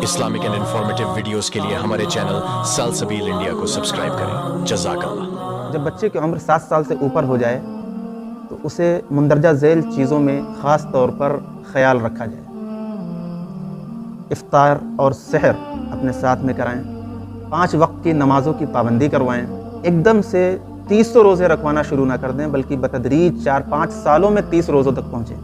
Islamic and informative videos کے لیے ہمارے چینل سلسبیل انڈیا کو سبسکرائب کریں. جزاک اللہ. جب بچے کی عمر 7 سال سے اوپر ہو جائے تو اسے مندرجہ ذیل چیزوں میں خاص طور پر خیال رکھا جائے. افطار اور سحر اپنے ساتھ میں کرائیں. 5 وقت کی نمازوں کی پابندی کروائیں. ایک دم سے 300 روزے رکھوانا شروع نہ کر دیں، بلکہ بتدریج 4-5 سالوں میں 30 روزوں تک پہنچیں.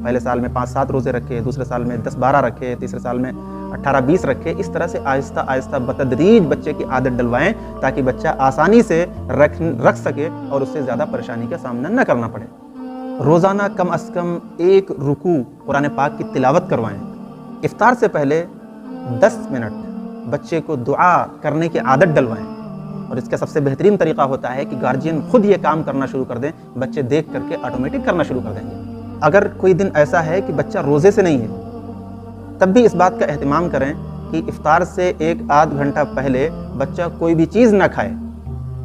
پہلے سال میں 5-7 روزے رکھے، دوسرے سال میں 10-12 رکھے، تیسرے سال میں 18-20 رکھے. اس طرح سے آہستہ آہستہ بتدریج بچے کی عادت ڈلوائیں تاکہ بچہ آسانی سے رکھ سکے اور اس سے زیادہ پریشانی کا سامنا نہ کرنا پڑے. روزانہ کم از کم 1 رکوع قرآن پاک کی تلاوت کروائیں. افطار سے پہلے 10 منٹ بچے کو دعا کرنے کی عادت ڈلوائیں. اور اس کا سب سے بہترین طریقہ ہوتا ہے کہ گارجین خود یہ کام کرنا شروع کر دیں. بچے دیکھ کر کے آٹومیٹک کرنا شروع کر دیں گے. اگر کوئی دن ایسا ہے کہ بچہ روزے سے نہیں ہے، تب بھی اس بات کا اہتمام کریں کہ افطار سے 1-8 گھنٹہ پہلے بچہ کوئی بھی چیز نہ کھائے،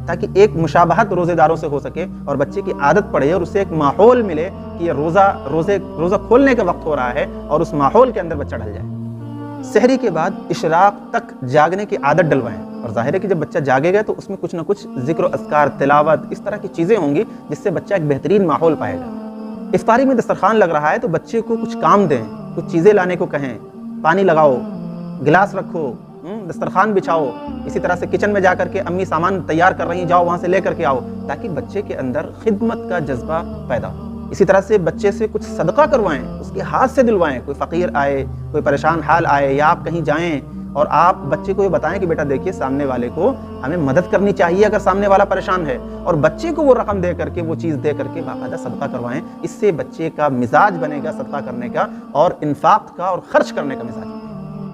تاکہ ایک مشابہت روزے داروں سے ہو سکے اور بچے کی عادت پڑے اور اسے ایک ماحول ملے کہ یہ روزہ کھولنے کا وقت ہو رہا ہے اور اس ماحول کے اندر بچہ ڈھل جائے. سحری کے بعد اشراق تک جاگنے کی عادت ڈلوائیں. اور ظاہر ہے کہ جب بچہ جاگے گا تو اس میں کچھ نہ کچھ ذکر و اذکار، تلاوت، اس طرح کی چیزیں ہوں گی جس سے بچہ ایک بہترین ماحول پائے گا. افطاری میں دسترخوان لگ رہا ہے تو بچے کو کچھ کام دیں، کچھ چیزیں لانے کو کہیں. پانی لگاؤ، گلاس رکھو، دسترخوان بچھاؤ. اسی طرح سے کچن میں جا کر کے امی سامان تیار کر رہی ہیں، جاؤ وہاں سے لے کر کے آؤ، تاکہ بچے کے اندر خدمت کا جذبہ پیدا ہو. اسی طرح سے بچے سے کچھ صدقہ کروائیں، اس کے ہاتھ سے دلوائیں. کوئی فقیر آئے، کوئی پریشان حال آئے، یا آپ کہیں جائیں اور آپ بچے کو یہ بتائیں کہ بیٹا دیکھیے سامنے والے کو ہمیں مدد کرنی چاہیے اگر سامنے والا پریشان ہے، اور بچے کو وہ رقم دے کر کے، وہ چیز دے کر کے باقاعدہ صدقہ کروائیں. اس سے بچے کا مزاج بنے گا صدقہ کرنے کا اور انفاق کا اور خرچ کرنے کا مزاج.